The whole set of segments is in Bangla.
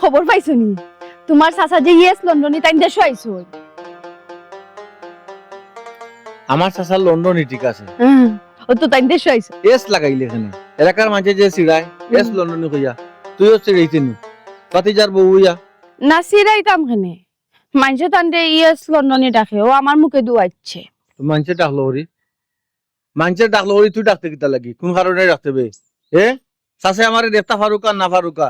খবর পাইছো নি তোমার চাচা যে ইয়েস লন্ডনে তাই দেশ আইছো আমার চাচা লন্ডনই ঠিক আছে ও তো তাই দেশ আইছো এস লাগাইলে এখানে এলাকার মাঝে যে চিড়ায় এস লন্ডনে কইয়া তুইও চিড়াইতে নি পাতিজার বউ ইয়া না সিরাইতাম কেনে মানুষে তান্ডে ইয়েস লন্ডনে ডাকে ও আমার মুখে দুয়াচ্ছে মানুষে ডাকলো হরি মানুষের ডাকলো হরি তুই ডাকতে কিতা লাগি কোন কারণে ডাকতে বে চাচা আমারে দেবতা ফারুকা না ফারুকা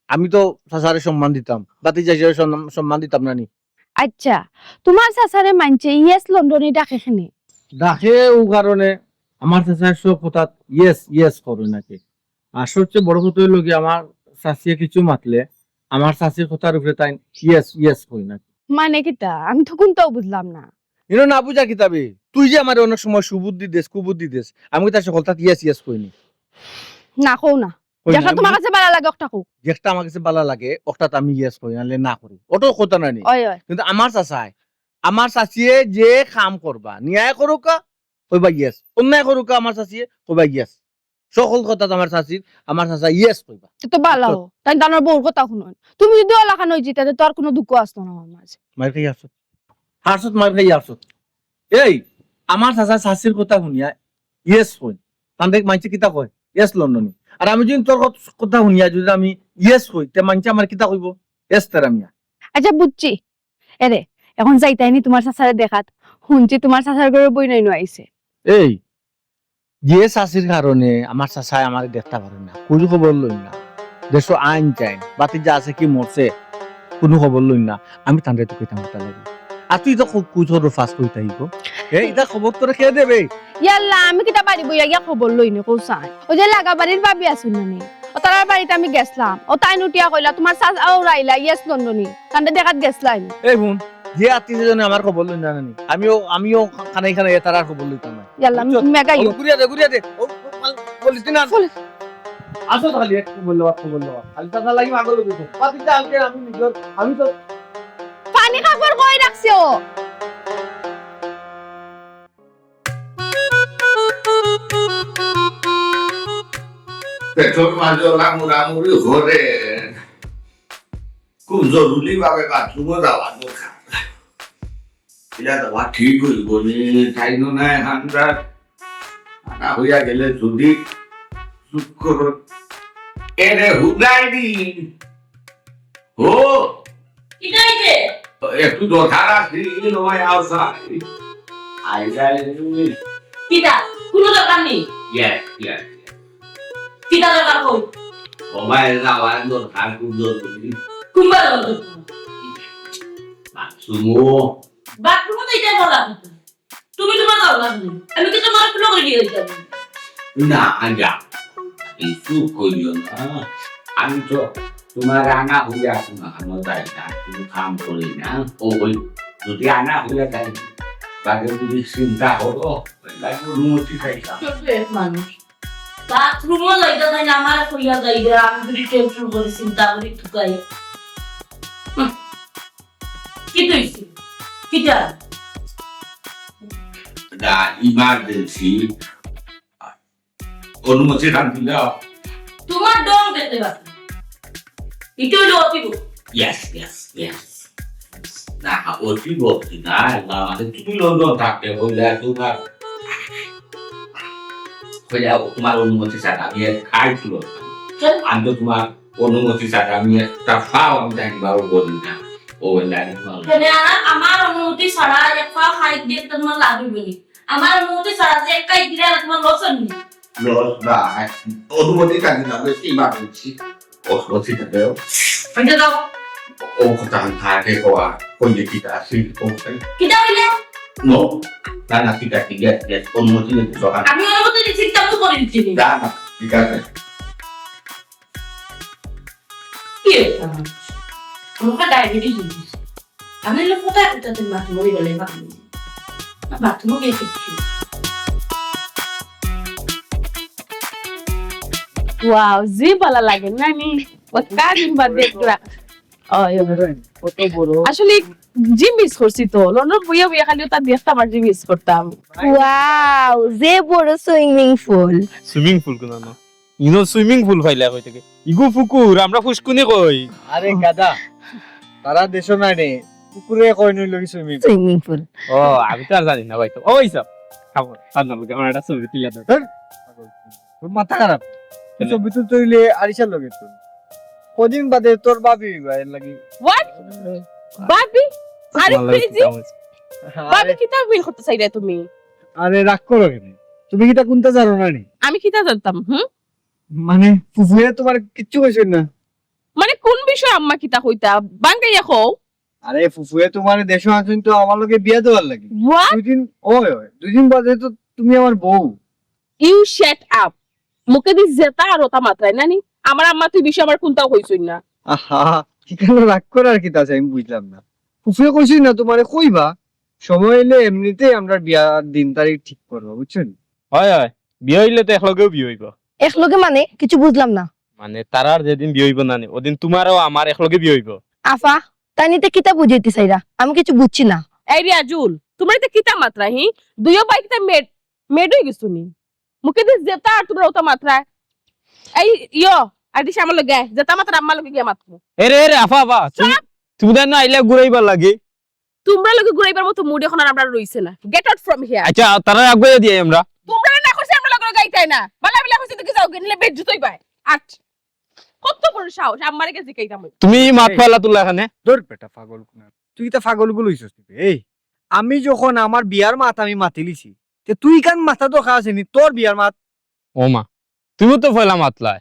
আমি তো চাচারে সম্মান দিতাম বাতিজা হিসেবে সম্মান দিতাম না নি আচ্ছা তোমার চাচারে মানছে ইয়েস লন্ডনে ডাকে কেনে ডাকে ও কারণে আমার চাচার সব কথা ইয়েস ইয়েস করে নাকি আর সবচেয়ে বড় কথা হইল কি আমার চাচিয়ে কিছু মাতলে আমার চাচির কথার উপরে তাই ইয়েস ইয়েস কই নাকি মানে কিতা আমি তো কোনটাও বুঝলাম না এনো না বুঝা কিতাবে তুই যে আমার অনেক সময় সুবুদ্ধি দেশ কুবুদ্ধি দেশ আমি তার সকলটা ইয়েস ইয়েস কইনি না কও না যেটা তোমার কাছে ভালো লাগে ওটা কও যেটা আমার কাছে ভালো লাগে ওটা আমি ইয়েস কই নালে না করি ওটো কথা নাই ওই ওই কিন্তু আমার চাচাই আমার চাচিয়ে যে কাম করবা ন্যায় করুকা কইবা ইয়েস অন্যায় করুকা আমার চাচিয়ে কইবা ইয়েস সকল কথা আমার চাচির আমার চাচা ইয়েস কইবা তো ভালো তাই দানোর বউর কথা শুনুন তুমি যদি এলাকা নই জিতে তো আর কোনো দুঃখ আসতো না আমার মাঝে মার খাই আসত হারসত মার খাই আসত এই আমার চাচা চাচির কথা শুনিয়া ইয়েস কই তান্ডে মানছে কিতা কয় ইয়েস লন্ডনে আর আমি যদি তোর কথা শুনিয়া যদি আমি ইয়েস কই তে মানছে আমার কিতা কইব এস তেরামিয়া আচ্ছা বুঝছি এরে এখন যাইতাইনি তোমার চাচারে দেখাত শুনছি তোমার চাচার ঘরে বই নাই আইছে এই যে চাষির কারণে আমার চাচাই আমার দেখতে পারে না কোনো খবর লই না দেশ আইন চাই বাতি যা আছে কি মরছে কোনো খবর লই না আমি তান্ডে তো কইতাম তা লাগি আর তুই তো কুচর ফাঁস কই তাইব এটা খবর তোরে খেয়ে দেবে ইয়াল্লা আমি কিটা বাড়ি বইয়া গিয়া খবর লইনি কৌসাই ও যে লাগা বাড়ির ভাবি আসুন না নি ও তার বাড়িতে আমি গেছলাম ও তাই নুটিয়া কইলা তোমার চাচা ও রাইলা ইয়েস লন্ডনি তান্ডে দেখাত গেছলাই এই বোন যে আত্মীয় জনে আমার খবর লই না জানি আমিও খানাই খানাই তার খবর লইতাম না ইয়াল্লা মেগাই ঘুরিয়া দে বলিস না আসো খালি একটু বললো খালি টাকা লাগি আগল দিছো বাতিটা আনকে আমি নিজর আমি তো পানি খাবার কই রাখছে ও পেট্রোল মাঝে রামুরামুরি ঘরে খুব জরুরি ভাবে বাথরুমে যাওয়ার দরকার এটা দেওয়া ঠিক হইব নি তাই না এখানটা আনা হইয়া গেলে যদি শুক্র এরে হুদাই দি ও কিটাইছে একটু দরকার আছে নয় আওসা আই যাই কিটা কোনো দরকার নেই ইয়েস কিটা দরকার কই মোবাইল যাওয়ার দরকার খুব জরুরি কুম্বা দরকার বাথরুমও বাথরুমে তো এটাই বলা তুমি তোমার দরকার নেই আমি কি তোমার ফ্লো করে দিয়ে দিতাম না আঞ্জা কিছু করিও না আমি তো তোমার আনা হইয়া তোমার আমার যাই না তুমি কাম করি না ওই যদি আনা হইয়া যাই বাকি যদি চিন্তা হলো অনুমতি চাইতাম মানুষ বাথরুমও যাইতে চাই না আমার কইয়া যাই আমি যদি টেনশন করে চিন্তা করি ঠুকাই কি তুইছি কিটা না ইমার্জেন্সি অনুমতি না দিলে তোমার ডং পেতে পারে এটা হলো অতীব ইয়েস না অতীব না আমাদের তুমি লন্ডন থাকতে বললে তোমার তোমার অনুমতি ছাড়া আমি খাইছিল আমি তো তোমার অনুমতি ছাড়া আমি একটা ফাও আমি একবারও বলি না ও আমার অনুমতি ছাড়া এক পা খাই দিয়ে তোমার লাগবে বলি আমার অনুমতি ছাড়া যে একাই দিলে তোমার লসন নেই লস না অনুমতি কাজে না বেশি মারছি অনুমতি কাজে এটা দাও ও কথা থাকে কোয়া কোন দিকে আসি কিটা হইলে নো না ঠিক আছে অনুমতি নিতে সকাল আমি অনুমতি দিচ্ছি তেমন করে দিচ্ছি না ঠিক আছে কি আমার ডায়াবেটিস হয়েছে আমি লোক কোথায় কোথাতে বাথরুমে গেলে বাথরুমে গিয়ে শিখছি ওয়াও জি ভালো লাগে নানি ও কাজিন বাদে তোরা কত বড় আসলে জিম মিস করছি তো লন্ডন বইয়া বইয়া খালি তা দেখতে আমার জিম মিস করতাম ওয়াও যে বড় সুইমিং পুল সুইমিং পুল কোন না ইনো সুইমিং পুল ফাইলা কই থেকে ইগু পুকুর আমরা ফুসকুনি কই আরে গাদা তারা দেশ নাই রে পুকুরে কই নই লগি সুইমিং সুইমিং পুল ও আমি তো আর জানি না ভাই তো ওই সব খাবো সামনে লগে আমার একটা ছবি তুলে দাও তোর মাথা খারাপ তুই ছবি তো তুইলে আরিশার লগে তুই কদিন বাদে তোর বাবি ভাইয়ের লাগি What? Babi? Are you ভালো crazy? লাগছে। Babi কিতা বিল করতে চাই রে তুমি? আরে রাগ করো কেন তুমি কিটা কোনটা জানো না নি আমি কিতা জানতাম মানে ফুফুয়ে তোমার কিচ্ছু কইছ না মানে কোন বিষয় আম্মা কিতা কইতা বাঙ্গাইয়া কও আরে ফুফুয়ে তোমার দেশ আসুন তো আমার লগে বিয়া দেওয়ার লাগি What? দুদিন বাদে তো তুমি আমার বউ You shut up. মুখে দি জেতা আর ওটা মাত্রায় নানি আমার আম্মা তুই বিষয় আমার কোনটাও কইছই না আহা ঠিকানা রাগ করার কি আছে আমি বুঝলাম না ফুফুয়ে কইছি না তোমারে কইবা সময় এলে এমনিতেই আমরা বিয়ার দিন তারিখ ঠিক করবো বুঝছেন হয় হয় বিয়ে হইলে তো একলগেও বিয়ে হইব একলগে মানে কিছু বুঝলাম না মানে তারার যেদিন বিয়ে হইব নানি ওদিন তোমারও আমার একলগে বিয়ে হইব আফা তাই নিতে কিতা বুঝাইতে চাইরা আমি কিছু বুঝছি না এই রিয়াজুল তোমার এটা কিতা মাত্রা দুইও বাইকটা মেড হয়ে গেছো নি মুখে দি জেতা আর তোমরা ওটা মাত্রায় এই আর দিস আমার লগে জেতা মাত্রা আম্মা লগে গিয়া মাতমু এরে এরে আফা আফা তুমি দেন না আইলে ঘুরাইবার লাগে তোমরা লগে ঘুরাইবার মতো মুড এখন আর আমরা রইছে না গেট আউট ফ্রম হিয়ার আচ্ছা তারা আগে দিয়ে আমরা তোমরা না করছে আমরা লগে গাইতাই না বালা বিলা কইছে দেখি যাও গেলে বেদ জুতোই পায় আট কত বড় সাহস আমারে কাছে গাইতাম তুমি মাত ফালা তুলা এখানে তোর বেটা পাগল কোনা তুই তা পাগল গুলো হইছস এই আমি যখন আমার বিয়ার মাত আমি মাতিলিছি তে তুই কান মাথা তো খাওয়া আসেনি তোর বিয়ার মাত ও মা তুমি তো ফয়লা মাতলা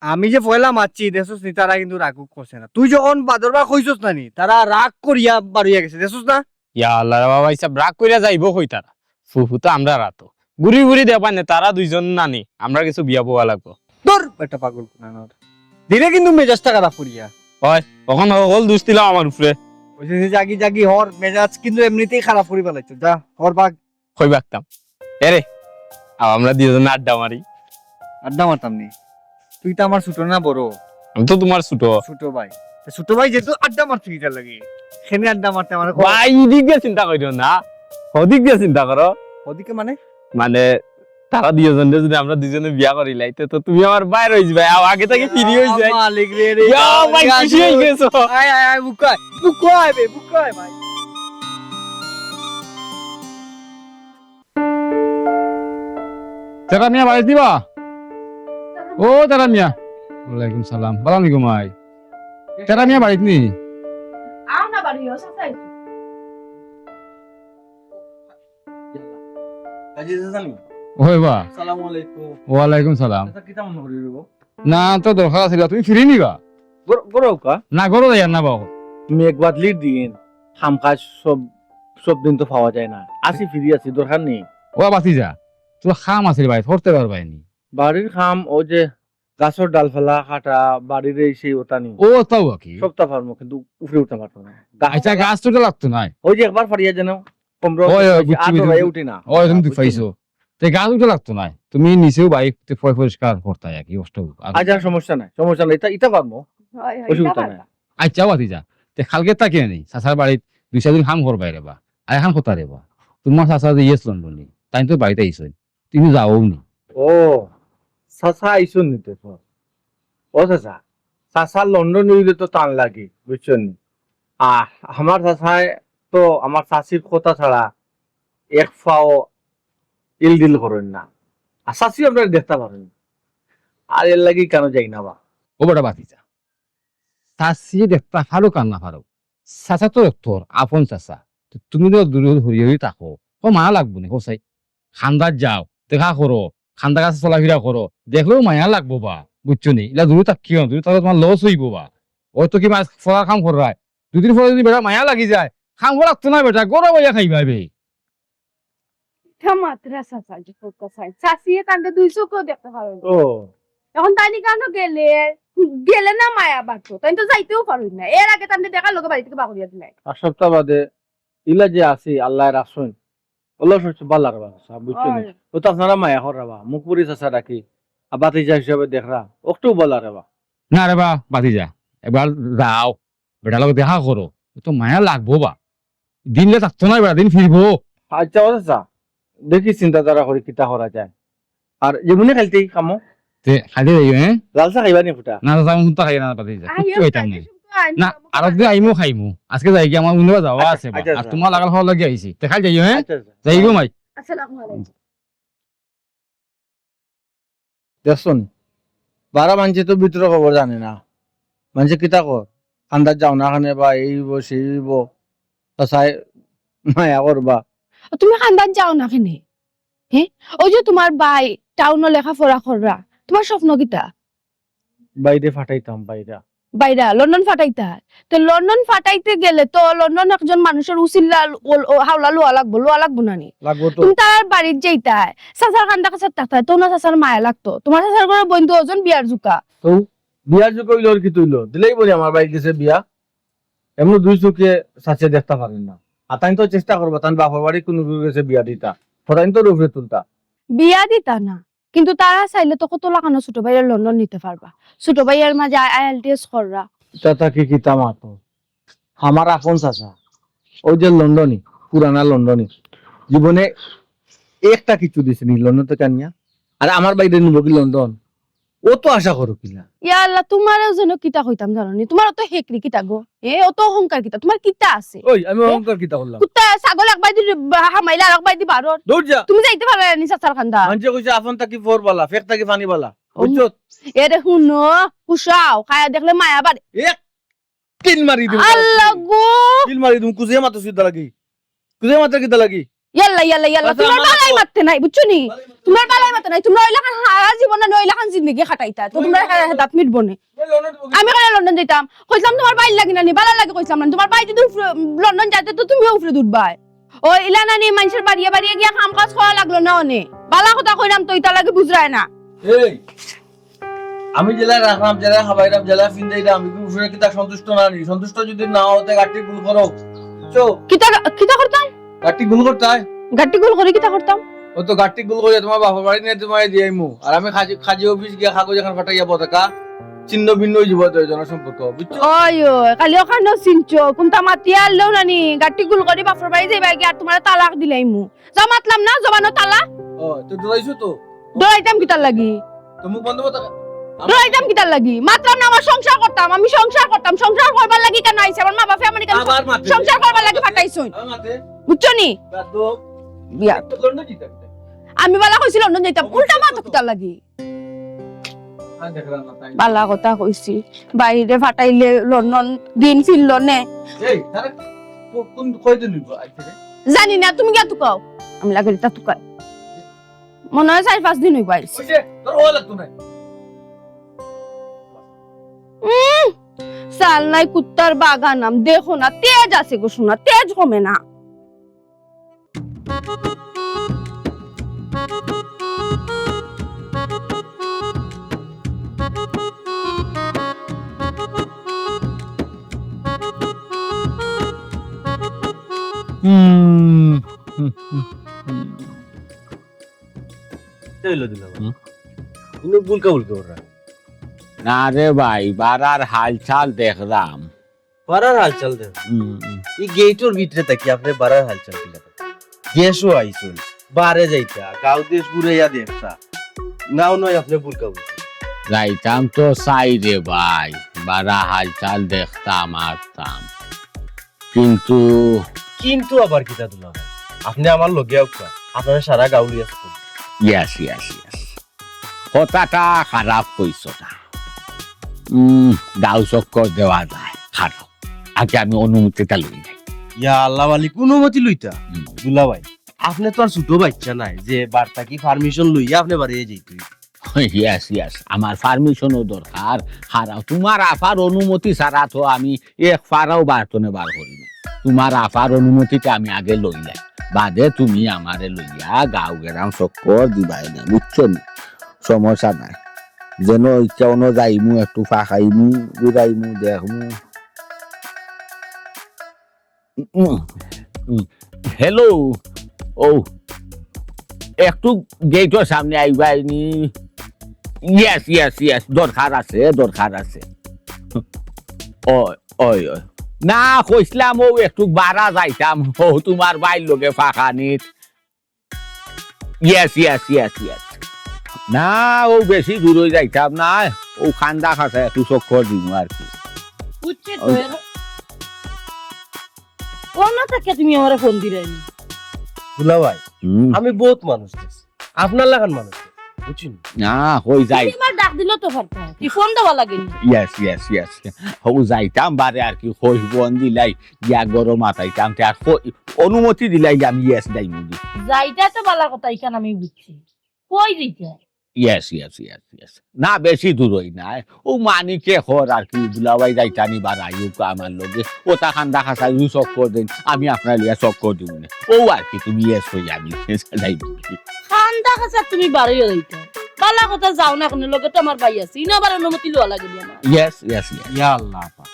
আমি যে পয়লা মারছি দেশস নি তারা কিন্তু রাগ করছে না তুই যখন বাদরবা কইছস না নি তারা রাগ করিয়া বাড়িয়া গেছে দেশস না ইয়া আল্লাহ রে বাবা হিসাব রাগ কইরা যাইবো কই তারা ফুফু তো আমরা রাতো গুড়ি গুড়ি দেবা না তারা দুইজন নানি আমরা কিছু বিয়া পোয়া লাগবো তোর বেটা পাগল কোনা দিলে কিন্তু মেজাজটা খারাপ করিয়া হয় তখন হল দুষ দিলাম আমার উপরে কইছে যে জাগি জাগি হর মেজাজ কিন্তু এমনিতেই খারাপ করি ফেলাইছো যা হর বাগ কই বাগতাম এরে আমরা দুইজন আড্ডা মারি আড্ডা মারতাম নি তুই তো আমার ছোট না বড় আমি তো তোমার ছোট ছোট ভাই ছোট ভাই যেহেতু আড্ডা মারতে গিয়ে লাগে সেখানে আড্ডা মারতে আমার ভাই এদিক দিয়ে চিন্তা করিও না ওদিক দিয়ে চিন্তা করো ওদিকে মানে মানে তারা দুইজন যদি আমরা দুইজনে বিয়া করি লাইতে তো তুমি আমার বাইরে হইছ ভাই আগে থেকে ফ্রি হই যাই মালিক রে রে ইয়া ভাই খুশি হই গেছো আয় আয় আয় বুকায় বে বুকায় ভাই তেরা মিয়া বাড়ি দিবা ও তেরা মিয়া ওয়ালাইকুম সালাম ভালো আলাইকুম ভাই তেরা মিয়া বাড়িত নি আও না বাড়ি সাসাই আজি জানি ওই বা আসসালামু আলাইকুম ওয়ালাইকুম সালাম এটা কিটা মনে করি রে না তো দরকার ছিল তুমি ফিরি নিবা গরৌকা না গরো যাই না বাবু তুমি একবার লিড দিন খাম কাজ সব দিন তো পাওয়া যায় না আসি ফিরি আছি দরকার নেই ও বাতি যা তোর খাম আছে ভাই ধরতে পারবাই নি বাড়ির খাম ও যে গাছের ডাল ফেলা কাটা বাড়ির এই সেই ওটা নেই ও তাও কি সবটা পারবো কিন্তু উপরে উঠতে পারতো না আচ্ছা গাছ তো লাগতো নাই ওই যে একবার ফারিয়া যেন কমরো ওই, বুঝছি, বুঝছি। উঠি না ও তুমি তো পাইছো তে গাছ উঠে লাগতো নাই তুমি নিচেও বাইক পরিষ্কার করতে কি কষ্ট আজ আর সমস্যা নাই এটা এটা পারবো অসুবিধা নাই আচ্ছা বাতি যা তে খালকে তা কিনে নেই চাচার বাড়িত 2-4 দিন খাম করবাই রেবা আর এখন কোথা রেবা তোমার চাচা যে ইয়েস লন্ডনী তাই তো বাড়িতে আইসো তুমি যাও নি ও চাচা আইসুন নিতে ও চাচা চাচা লন্ডন নিলে তো টান লাগে বুঝছেন আমার চাচায় তো আমার চাষির কথা ছাড়া এক ফাও ইল দিল করেন না আর চাষি আপনারা দেখতে পারেন আর এর লাগি কেন যাই না বা ও বড় বাতি যা চাষি দেখতে ফারো কান না ফারো চাচা তো তোর আপন চাচা তো তুমি তো দূরে হরিয়ে থাকো ও মায়া লাগবো না হোসাই খান্দার যাও দেখা করো খান্দা কাছে চলাফেরা করো দেখলেও মায়া লাগবো বা বুঝছো নি এটা দূরে থাকিও দূরে থাকলে তোমার লস হইব বা ওই তো কি মাছ ফলা খাম করায় দুদিন পরে যদি বেটা মায়া লাগি যায় খাম লাগতো না বেটা গরম হইয়া খাইবা বে মাত্রা সাসাজি ফোকা সাই সাসিয়ে কান্দে 200 কেও দেখতে পারো ও এখন তাই কেন গেলে না মায়া বাড়তো তাই তো যাইতেও পারুই না এর আগে তান্ডে দেখা লোকে বাড়ি থেকে বাকরিয়া দিলাই আর সপ্তাহ বাদে ইলা যে আছে আল্লাহর আসুন ওলা সচ্ছে বাল্লার বাসা বুঝছেন ও তো আপনারা মায়া হরাবা মুখপুরি চাচা ডাকি আর বাতিজা হিসাবে দেখরা ওকটু বলার বা না রে বা বাতি যা এবার যাও বেটা লোক দেখা করো তো মায়া লাগবো বা দিনলে থাকতো না বেটা দিন ফিরবো আচ্ছা ও চাচা দেখি চিন্তাধারা করে কিতা করা যায় আর যেমনি খেলতেই কামো তে খাইতে যাইও হ্যাঁ লাল চা খাইবা নি ফুটা না যাও হুঁতা খাই না পাতি যা কিচ্ছু হইতাম না না আর একদিন আইমো খাইমু আজকে যাই কি আমার উন্নবা যাওয়া আছে বা। আচ্ছা, আর তোমার লাগাল খাওয়া লাগি আইছি তে খাই যাইও হ্যাঁ আচ্ছা আচ্ছা যাইগো মাই আসসালামু আলাইকুম দেখুন বারা মানুষে তো ভিতরে খবর জানে না মানুষে কিতা কর আন্দাজ যাও না খানে বা এইব সেইব তাছাই মায়া করবা তুমি খানদান যাও না কেনে হ্যাঁ ওই যে তোমার ভাই টাউনে লেখাপড়া কররা তোমার স্বপ্ন কিতা বাইরে ফাটাইতাম বাইরা বাইরা লন্ডন ফাটাইতে হয় তো লন্ডন ফাটাইতে গেলে তো লন্ডন একজন মানুষের উচিল্লা হাওলা লোয়া লাগবো না নি লাগবো তো তুমি তার বাড়ির যেইতা চাচার কান্দা কাছার থাকতে তো না চাচার মায়া লাগতো তোমার চাচার ঘরে বন্ধু ওজন বিয়ার জুকা তো বিয়ার যে কইল কি তুইল দিলেই বলি আমার বাইক গেছে বিয়া এমন দুই চোখে সাথে দেখতে পারেন না আতাইন তো চেষ্টা করবো তান বাপর বাড়ি কোনো গেছে বিয়া দিতা ফটাইন তো রুফে তুলতা বিয়া দিতা না কিন্তু তারা চাইলে তো কত লাগানো ছোট ভাইয়ের লন্ডন নিতে পারবা ছোট ভাইয়ের মাঝে IELTS কররা চাচা কি কিতা মাতো আমার আপন চাচা ওই যে লন্ডনী পুরানা লন্ডনী জীবনে একটা কিছু দিছে নি লন্ডন থেকে আনিয়া আর আমার বাইরে নিব কি লন্ডন ও তো আশা করো কিনা ইয়া আল্লাহ তোমারও যেন কিতা কইতাম জানো নি তোমার তো হেকরি কিতা গো অত অহংকার কিতা তোমার কিতা আছে ওই আমি অহংকার কিতা করলাম কুত্তা ছাগল একবার দি হামাইলা আর একবার দি বারর দৌড় যা তুমি যাইতে পারলে নি চাচার কান্দা মানুষে কইছে আপন তাকি ফোর বালা ফেক তাকি পানি বালা বুঝছো এরে হুনো হুসাও খায়া দেখলে মায়া বাড়ে এক কিল মারি দিম আল্লাহ গো কিল মারি দিম কুজে মাতো সিদ্ধা লাগি কুজে মাতো কিতা লাগি ইয়াল্লা ইয়াল্লা ইয়াল্লা আচ্ছা, তোমার আমার বালাই তো- মারতে নাই বুঝছো নি তোমার বালাই মারতে নাই তোমরা ওইলাখান সারা জীবন না ওইলাখান জিন্দগি খাটাইতা তো তোমরা দাঁত মিটবো নে আমি কেন লন্ডন যেতাম কইলাম তোমার বাইর লাগি না নি বালা লাগে কইলাম না তোমার বাই যদি লন্ডন যাইতে তো তুমিও উপরে দুধবাই ও ইলা না নি মানুষের বাড়িয়ে বাড়িয়ে গিয়া কাম কাজ করা লাগলো না অনে বালা কথা কইলাম তো ইতা লাগে বুঝরায় না এই আমি জেলা রাখলাম জেলা খাবাইরাম জেলা ফিন্দাইরাম আমি কি উপরে কিতা সন্তুষ্ট না নি সন্তুষ্ট যদি না হতে গাটি গুল করো চো কিতা কিতা করতাম গাটি গুল করতে হয় গাটি গোল করে কিতা করতাম ও তো গাটি গুল করে তোমার বাপা বাড়ি নিয়ে তোমায় দিয়াইমু আর আমি খাজি অফিস গিয়া কাগজ এখন ফাটাইয়া পতাকা চিহ্ন ভিন্ন জীব জনসম্পর্ক বুঝছো ওই কালি ওখানে চিনছো কোনটা মাতি আনলেও নানি গাটি গুল করে বাপর বাড়ি যাইবা কি আর তোমার তালাক দিলাই মু যা মাতলাম না জবানো তালা ও তো ডরাইছো তো ডরাইতাম কিতার লাগি তো মুখ বন্ধ পতাকা ডরাইতাম কিতার লাগি মাতলাম না আমার সংসার করতাম আমি সংসার করতাম সংসার করবার লাগি কেন আইছে আমার মা বাপে আমার কেন আবার মাতে সংসার করবার লাগি ফাটাইছুন আবার মাতে বুঝছো নি বাদো বিয়া তো লন্ডন জিতা আমি বালা কইছি লন্ডন যাইতাম উল্টা মাথা কিতার লাগি আর দেখলাম না তাই বালা কথা কইছি বাইরে ফাটাইলে লন্ডন দিন ফিরল নে এই তারে কোন কয়দিন নিব আইছে রে জানি না তুমি গিয়া তুকাও আমি লাগে তা তুকাই মনে হয় 4-5 দিন হইব আইছে ওইছে তোর ওলা তো নাই সাল নাই কুত্তার বাগানাম দেখো না তেজ আছে গো শোনা তেজ কমে না তেইলো দিলাম তুমি বুলকা বুলকা ওরা না রে ভাই বারার হালচাল দেখলাম বারার হালচাল দেখ এই গেটের ভিতরে থাকি আপনি বারার হালচাল কিলা দেশও আইসুন বারে যাইতা গাঁও দেশ ঘুরাইয়া দেখতা নাও নয় আপনি বুলকা বুলকা যাইতাম তো চাই রে ভাই বারা হালচাল দেখতাম আসতাম কিন্তু কিন্তু আবার কিতা দিলা ভাই আপনি আমার লগে আউকা আপনার সারা গাউলি আছে ইয়াস ইয়াস ইয়াস কথাটা খারাপ কইছ না গাও চক্কর দেওয়া যায় খারাপ আগে আমি অনুমতিটা লই নাই ইয়া আল্লাহ মালিক অনুমতি লইতা হুম। দুলা ভাই আপনি তো আর ছোট বাচ্চা নাই যে বার্তা কি পারমিশন লইয়া আপনি বাড়িয়ে যাইতে ইয়াস ইয়াস আমার পারমিশনও দরকার হারাও তোমার আফার অনুমতি ছাড়া তো আমি এক ফারাও বার্তনে বার করি না তোমার আফার অনুমতিটা আমি আগে লই যাই বাদে তুমি আমারে লইয়া গাঁও গেরাম চক্কর দিবাই না বুঝছো না সমস্যা নাই যেন ইচ্ছা অন্য যাইমু একটু ফাঁকাইমু ঘুরাইমু দেখমু হ্যালো ও একটু গেটের সামনে আইবাইনি ইয়েস ইয়েস ইয়েস দরকার আছে ওই ওই ওই না কইসলাম ও একটু বাড়া যাইতাম ও তোমার বাইর লগে ফাঁকা নিত ইয়েস ইয়েস ইয়েস ইয়েস না ও বেশি দূর হয়ে যাইতাম না ও খান্দা খাসা একটু চক্কর দিব আর কি বুঝছি তো কোন থেকে তুমি আমারে ফোন দিলে দুলা ভাই হুম। আমি বহুত মানুষ দেখছি আপনার লাগান মানুষ বুঝছেন না হয়ে যাই আমার ডাক দিল তো পারতা কি ফোন দেওয়া লাগেনি ইয়েস ইয়েস ইয়েস ও যাইতাম বারে আর কি হই বন দিলাই গিয়া গরম মাথাইতাম আর অনুমতি দিলাই যে আমি ইয়েস দাই মুদি যাইটা তো বালা কথা এখানে আমি বুঝছি কই দিতে ইয়েস ইয়েস ইয়েস ইয়েস না বেশি দূর হই না ও মানিকে হর আর কি দুলাভাই যাইতানি বা রাইউক আমার লগে ও তা খান্দা খাসা ইউ চক্কর দেন আমি আপনার লিয়া চক্কর দিব না ও আর কি তুমি ইয়েস হই আমি যাই খান্দা খাসা তুমি বাড়িও দিতে বালা কথা যাও না কোনো লগে তো আমার ভাই আছে ইনা আবার অনুমতি লওয়া লাগে নি আমার ইয়েস ইয়েস ইয়েস ইয়া আল্লাহ পাক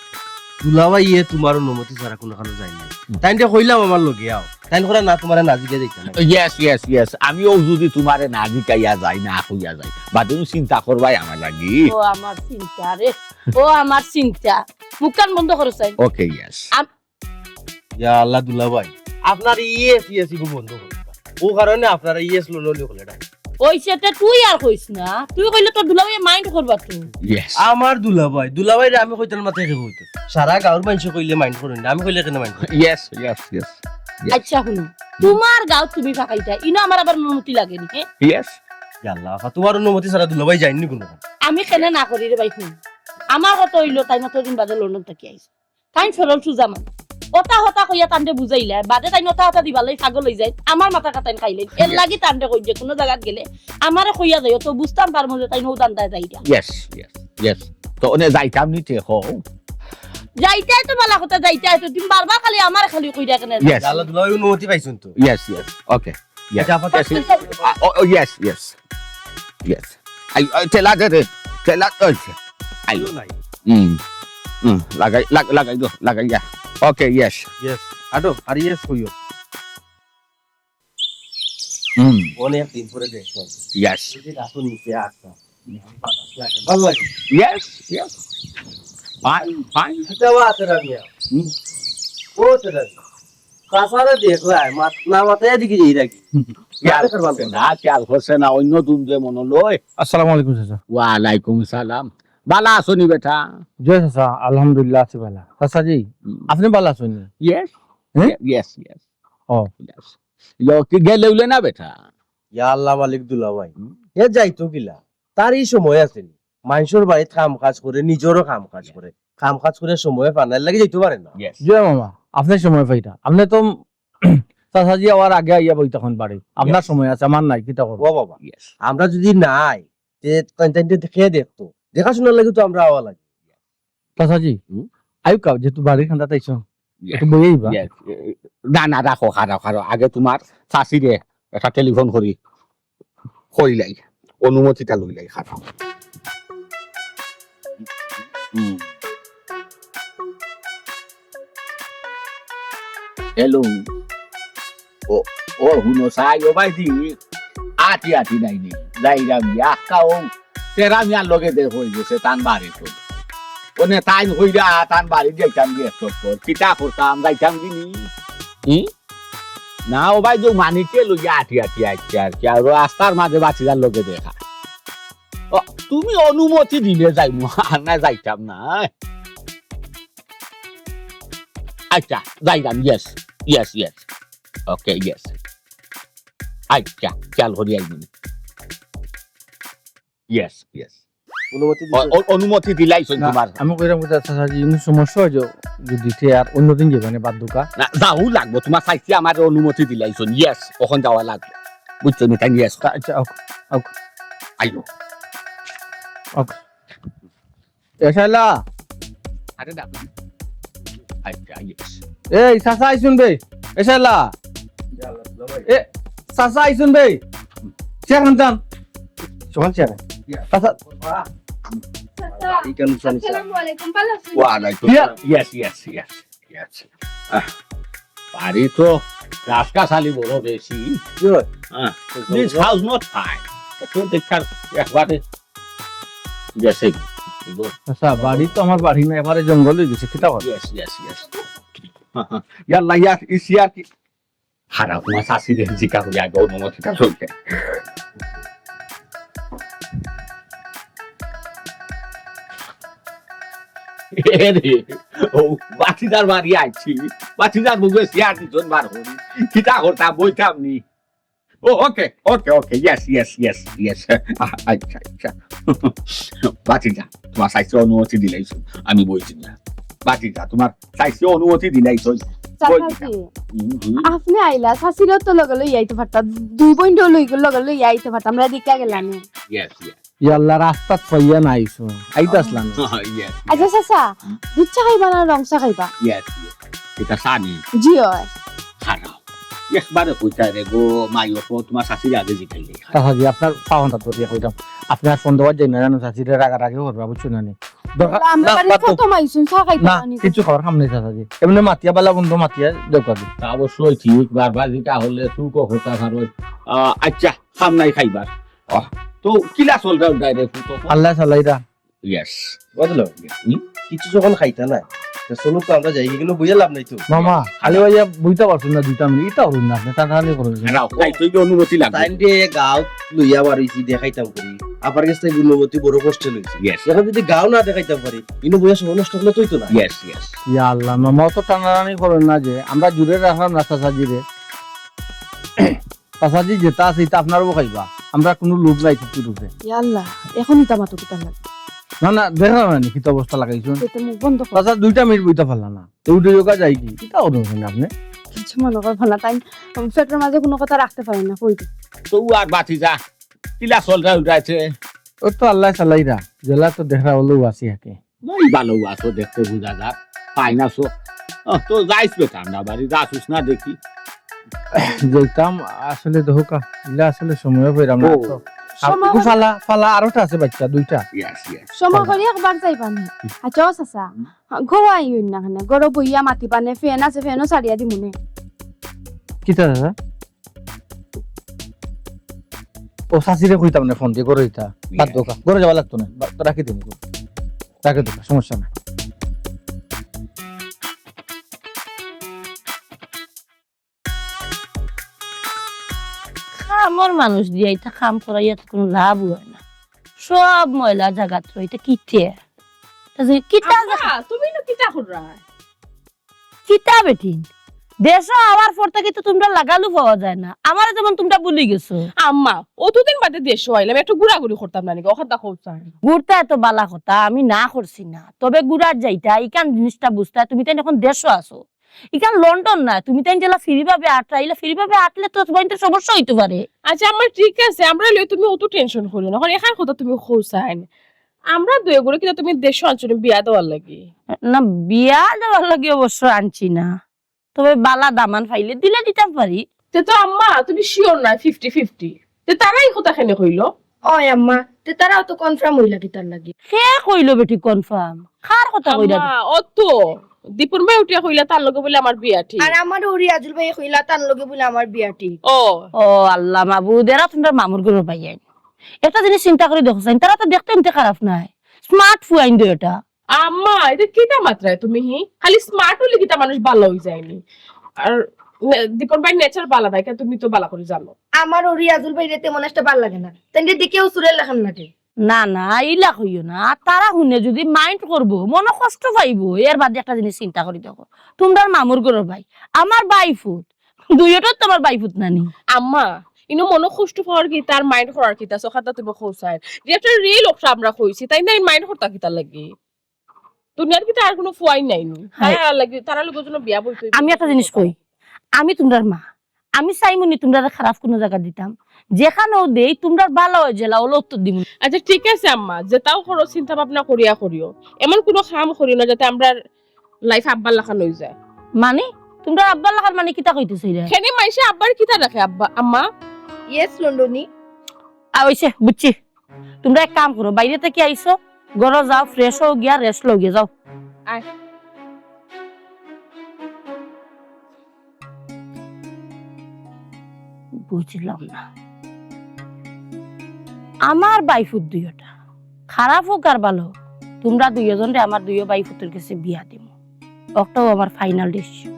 দুলা ভাই ইয়ে তোমার অনুমতি ছাড়া কোনো খানো যায় না তাই কইলাম আমার লগে আও তাই করে না তোমার নাজিকে যাইতা না ইয়েস ইয়েস ইয়েস আমিও যদি তোমারে না জিকাইয়া যাই না হইয়া যাই বা তুমি চিন্তা করবাই আমার লাগি ও আমার চিন্তা রে ও আমার চিন্তা মুখকান বন্ধ করো চাই ওকে ইয়েস ইয়া আল্লাহ দুলা ভাই আপনার ইয়েস ইয়েস ইগো বন্ধ করুন ও কারণে আপনারা ইয়েস লোলি হলে ডাক ওই সেটা তুই আর কইস না তুই কইলে তো দুলাভাই মাইন্ড করবা তুই ইয়েস আমার দুলা ভাই আমি কইতাম মাথা থেকে কইতো সারা গাঁর মানুষ কইলে মাইন্ড করেন না আমি কইলে কেন মাইন্ড করি ইয়েস ইয়েস ইয়েস আচ্ছা শুনো তোমার গাঁও তুমি ফাঁকাইতা ইনো আমার আবার অনুমতি লাগে নি ইয়েস ইয়া আল্লাহ পাক তোমার অনুমতি ছাড়া দুলা ভাই যায়নি কোনো আমি কেনে না করি রে ভাই শুন আমার কথা হইলো তাই না তোদিন বাদে লন্ডন থেকে আইছে তাই সরল সুজা মান ওটা হতা কইয়া তান্ডে বুঝাইলা বাদে তাই নতা হতা দিবালাই পাগল হই যায় আমার মাথা কাটাইন খাইলে এর লাগি তান্ডে কই যে কোনো জায়গাত গেলে আমারে কইয়া যায় তো বুঝতাম পারমু যে তাই নৌ দান্দায় যাইরা ইয়েস ইয়েস ইয়েস তো ওনে যাইতাম নিতে হো যাইতাই তো বালা কথা যাইতাই তো তুমি বারবার খালি আমারে খালি কইরা কেনে ইয়েস আল্লাহ দুলা ভাই অনুমতি পাইছুন তো ইয়েস ইয়েস ওকে ইয়েস আচ্ছা আপা ইয়েস ইয়েস ইয়েস আই তেলা দে তেলা আই নাই লাগাই যা ওকে ইয়েস ইয়েস আটো আর ইয়েস কইও অনেক দিন পরে দেখছো ইয়েস যদি রাখো নিচে আসতা ভালো লাগে ইয়েস ইয়েস ফাইন ফাইন দেওয়া তেরা মিয়া ও তেরা কাসারে দেখলা না মাথায় দিকে যাই রাখি না খেয়াল করছে না অন্য তুমি যে মনে লয় আসসালামু আলাইকুম চাচা ওয়ালাইকুম সালাম বালা আছো নি বেটা জয় চাচা আলহামদুলিল্লাহ আছি ভালো চাচা জি আপনি ভালো আছেন ইয়েস হ্যাঁ? ইয়েস ইয়েস ও ইয়েস ইয়ো কি গেলে উলে না বেটা ইয়া আল্লাহ মালিক দুলা ভাই এ যাইতো কিলা তারই সময় আছে মানুষের বাড়িতে কাম কাজ করে নিজেরও কাম কাজ করে সময় পানার লাগে যাইতে পারে না ইয়েস জয় মামা আপনার সময় পাইটা আপনি তো চাচাজি আবার আগে আইয়া বই তখন বাড়ি আপনার সময় আছে আমার নাই কিটা করবো ও বাবা ইয়েস আমরা যদি নাই খেয়ে দেখতো দেখাশোনার লাগে তো আমরা আওয়া লাগে চাচাজি আয়ু কাউ যেহেতু বাড়ির খান্দাতে আইছো একটু বই আইবা ইয়েস না না রাখো খারো আগে তোমার শাশিরে একটা টেলিফোন করিলাই অনুমতিটা লইলাই খারো হ্যালো ও হুনো সাই ও ভাই দি আটি নাই নি যাইরা মিয়া কাও তেরা মিয়ার লগে দে হই গেছে তান বাড়ি তো ওনে টাইম হইরা তান বাড়ি যাইতাম গিয়ে তো কিটা করতাম যাইতাম কিনি না ও ভাই যে মানিকে লগে আটি আইছে আর কি আর রাস্তার মাঝে বাচ্চার লগে দেখা ও তুমি অনুমতি দিলে যাইমু আর না যাইতাম না আচ্ছা যাইতাম yes yes yes okay yes আচ্ছা চাল হরি আইবি ইয়েস ইয়েস অনুমতি অনুমতি দিলাইছেন না, তোমার আমি কইরাম কথা চাচাজি ইনি সমস্যা হয় যদি তে আর অন্যদিন যাবে না বাদ দুকা না যাও লাগবো তোমার চাইছি আমার অনুমতি দিলাইছেন ইয়েস ওখান যাওয়া লাগবে বুঝছো নি তাই ইয়েস আচ্ছা আইলো ওকে এসাইলা আরে না আচ্ছা ইয়েস এই চাচা আইছুন বে এসাইলা এ চাচা আইছুন বে চেয়ার খান্তাম চল চেয়ার চাচা আসসালামু আলাইকুম ভালো আছেন ওয়ালাইকুম ইয়েস ইয়েস ইয়েস ইয়েস বাড়ি তো রাজকাশালী বড় বেশি হ্যাঁ দিস হাউস নট ফাইন তো দেখার একবারে গেছে আচ্ছা বাড়ি তো আমার বাড়ি না এবারে জঙ্গল হয়ে গেছে কিতা বল ইয়েস ইয়েস ইয়েস ইয়াল্লা ইয়ার ইসিয়ার কি হারা তোমার শাশি রে জিকা হইয়া গো অনুমতিটা চলছে রে ও বাতিদার বাড়ি আইছি বাতিদার মুখে সিয়ার দিছন বার হরি কিতা করতাম বইতাম নি ও ওকে ওকে ওকে ইয়েস আচ্ছা আচ্ছা বাতিদা তোমার সাইসে অনুমতি দিলাইছো আমি বইছি না বাতিদা তোমার সাইসে অনুমতি দিলাইছো চাচাজি আপনি আইলা শাশিরও তো লগে লই আইতে পারতা দুই পয়েন্ট লগে লই আইতে পারতাম আমরা দিকা গেলাম ইয়েস ইয়াল্লা রাস্তাত পাইয়া না আইছো আইতা আসলাম ইয়েস আচ্ছা চাচা দুধ চা খাইবা না রং চা খাইবা ইয়েস এটা সানি জি হয় খারাপ একবারে কইতা রে গো মাইও তো তোমার শাশুড়ি আগে জিখাইলে চাচাজি আপনার পাওনটা ধরিয়া কইতাম আপনার ফোন দেওয়ার জন্য জানো চাচিরে রাগারাগি করবা বুঝছো না নি দরকার আমরা না, বাড়ি বাদ দাও। প্রথম আইছুন চা খাইবা না কিছু খাবার খাম নাই চাচাজি এমনি মাতিয়া বালা বন্ধু মাতিয়া দরকার তা অবশ্যই ঠিক বারবার যেটা হলে তুকো হতা খারো আচ্ছা খাম নাই খাইবার তো কিলা চল যাও ডাইরেক্ট তো আল্লাহ সাল্লাইরা ইয়েস বুঝলো কিছু যখন খাইতা না চলো তো আমরা যাই কিন্তু বুঝে লাভ নাই তো মামা খালি ভাইয়া বুঝতে পারছেন না দুইটা মিনিট এটা হরুন না আপনি তাড়াতাড়ি করুন রাও তাই তুই অনুমতি লাগবে টাইম দিয়ে গাঁও লইয়া বাড়িছি দেখাইতাম করি আবার কাছে গুণবতী বড় কষ্ট লইছি ইয়েস এখন যদি গাঁও না দেখাইতাম পারি কিন্তু বয়স নষ্ট হলে তুই তো না ইয়েস ইয়া আল্লাহ মামা তো টানাটানি করেন না যে আমরা জুড়ে রাখলাম না চাচাজি রে চাচাজি যেটা আছে এটা আপনারও খাইবা আমরা কোনো লোভ নাই কিছু রূপে আল্লাহ এখনই তামাতো কিতা লাগে না না দেখা না কি অবস্থা লাগাইছো পেটে মুখ বন্ধ কর চাচা দুইটা মিনিট বইতে পারলাম না উঠে যোগা যাই কি এটা করবেন আপনি কিছু মনে কর ভালো তাই পেটের মাঝে কোনো কথা রাখতে পারি না কই তো আর বাতি যা কিলা চল যাও যাইছে ও তো আল্লাহ সাল্লাইরা জেলা তো দেখা হলেও আসি হাকে মই ভালো আছো দেখতে বুঝা যা ফাইনাসো তো যাইস বেটা না বাড়ি যাসুস না দেখি যেতাম আসলে দোকা ইলা আসলে সময় পেলাম না তো সময়- ফালা ফালা আরোটা আছে বাচ্চা দুইটা ইয়েস সময় করি একবার যাইবা না আচ্ছা ও চাচা গরু আইন না খানে গরু বইয়া মাতি পানে ফ্যান আছে ফ্যানও সারিয়া দি মনে কিতা দাদা ও শাশিরে কইতাম না ফোন দিয়ে করে দিতা বাদ দোকা করে যাওয়া লাগতো না রাখি দিন রাখি দোকা সমস্যা না কামর মানুষ দিয়ে এটা কাম করাইয়া তো কোনো লাভ হয় না সব ময়লা জায়গা তো এটা কিতে কিতা তুমি না কিতা কররা কিতা বেটিন দেশ আওয়ার পর থেকে তো তোমরা লাগালু পাওয়া যায় না আমার যেমন তোমরা ভুলে গেছো আম্মা অতদিন বাদে দেশ হইলাম একটু ঘুরাঘুরি করতাম না নাকি ওখান দেখো গুড়টা এত বালা কথা আমি না করছি না তবে গুড়ার যাইতা ইকান জিনিসটা বুঝতা তুমি তাই এখন দেশও আছো ইকান লন্ডন না তুমি তাই জেলা ফিরিভাবে আটলাইলে ফিরিভাবে আটলে তো তোমার তো সমস্যা হইতে পারে আচ্ছা আমার ঠিক আছে আমরা লই তুমি অত টেনশন করি না এখন এখান কথা তুমি খোঁসাইন আমরা দুই করে কিন্তু তুমি দেশ অঞ্চলে বিয়া দেওয়ার লাগি না বিয়া দেওয়ার লাগে অবশ্য আনছি না তবে বালা দামান ফাইলে দিলে দিতাম পারি তে তো আম্মা তুমি শিওর না 50-50 তে তারাই কথা খেনে কইলো ওই আম্মা তে তারাও তো কনফার্ম হইলা কি তার লাগি সে কইলো বেটি কনফার্ম খার কথা কইরা আম্মা অত দীপুর মেয়ে উঠিয়া কইলা তার লগে বলে আমার বিয়া ঠিক আর আমার ওরি আজুল ভাই কইলা তার লগে বলে আমার বিয়া ঠিক ও ও আল্লাহ মাবুদ এরা তোমরা মামুর ঘর পাইয়াই একটা জিনিস চিন্তা করে দেখো তারা তো দেখতে এমনি খারাপ নাই স্মার্ট ফুয়াইন দো এটা আম্মা এটা কিটা মাত্রায় তুমি হি খালি স্মার্ট হলে কিটা মানুষ ভালো হয়ে যায়নি আর দীপন ভাই নেচার বালা নাই তুমি তো বালা করে জানো আমার ওরি আজুল ভাই রে তেমন একটা ভাল লাগে না তাই দেখেও সুরে লেখান লাগে না না ইলা কইও না আর তারা শুনে যদি মাইন্ড করবো মনে কষ্ট পাইবো এর বাদে একটা জিনিস চিন্তা করি দেখো তোমরা মামুর ঘর ভাই আমার 22 ফুট দুইটা তোমার 22 ফুট নানি আম্মা ইনো মনো কষ্ট পাওয়ার কি তার মাইন্ড করার কি তা সখাতা তুমি খোসায় যে একটা রিয়েল লোকটা আমরা কইছি তাই না মাইন্ড করতা কি তার লাগি দুনিয়ার কি তার কোনো ফুয়াই নাই তারা লাগি তারা লোকের জন্য বিয়া বইতে আমি একটা জিনিস কই আমি তোমরার মা আমি চাইমনি তোমরা খারাপ কোনো জায়গা দিতাম যেখানেও দেই তোমরা ভালো হয়ে জেলা হলো উত্তর দিব আচ্ছা ঠিক আছে আম্মা যেটাও করো চিন্তা ভাবনা করিও এমন কোনো কাম করিও না যাতে আমরা লাইফ আব্বার লাখান হয়ে যায় মানে তোমরা আব্বার লাগার মানে কিতা কইতেছ রে খেনে মাইসে আব্বার কিতা রাখে আব্বা আম্মা ইয়েস লন্ডনি আইছে বুঝছি তোমরা এক কাম করো বাইরে থেকে আইছো ঘরে যাও ফ্রেশ হও গিয়া রেস্ট লও গিয়া যাও আয় বুঝলাম না আমার বাইফুত দুইটা খারাপ হোক আর ভালো হোক তোমরা দুইজন রে আমার দুইও বাইফুতের কাছে বিয়া দিব ওটাও আমার ফাইনাল ডিসিশন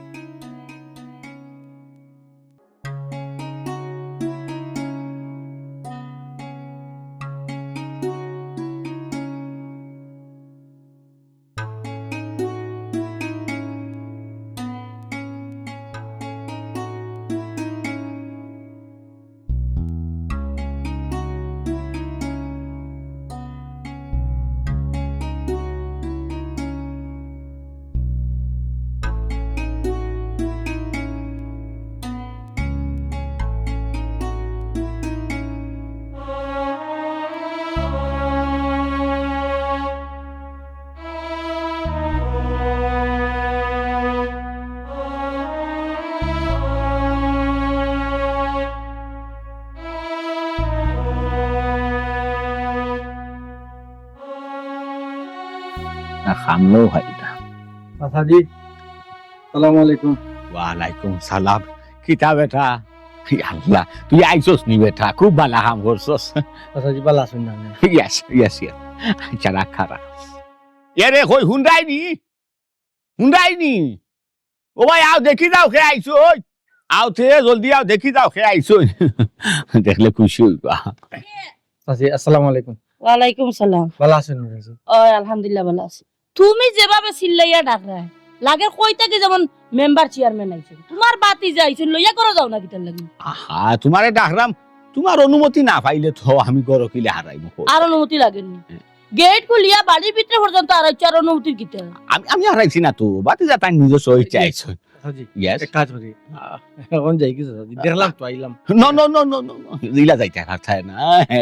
খামও হয় না। চাচাজি সালামু আলাইকুম। ওয়ালাইকুম সালাম। কিতা বেটা? আল্লাহ, তুই আইছস নি বেটা? খুব ভালো কাম করছস। চাচাজি ভালো আছেন না? Yes yes yes. আচ্ছা রাখ খারাপ। এরে কই হুন্ডাই নি। ও ভাই আও দেখি যাও খে আইছো। আও তে জলদি আও দেখি যাও খে আইছো। দেখলে খুশি হইবা। চাচি আসসালামু আলাইকুম। ওয়ালাইকুম সালাম। ভালো আছেন না চাচি? ও আলহামদুলিল্লাহ ভালো আছি। তুমি যেভাবে চিল্লাইয়া ডাকরা লাগে কই থেকে যেমন মেম্বার চেয়ারম্যান আইছেন, তোমার বাতি যে আইছেন লইয়া করে যাও না কিতার লাগি। আহা, তোমারে ডাকরাম, তোমার অনুমতি না পাইলে তো আমি গরো কিলে হারাইব। আর অনুমতি লাগেনি। গেট খুলিয়া বাড়ির ভিতরে পর্যন্ত আর হচ্ছে আর অনুমতির কিতা। আমি হারাইছি না তো, বাতি যা তাই নিজস্ব ইচ্ছা আইছো। চাচাজি ইয়েস। এক কাজ করি, এখন যাই কি চাচাজি, দেখলাম তো আইলাম। No no no no no দিলা যাইতে হারছায় না।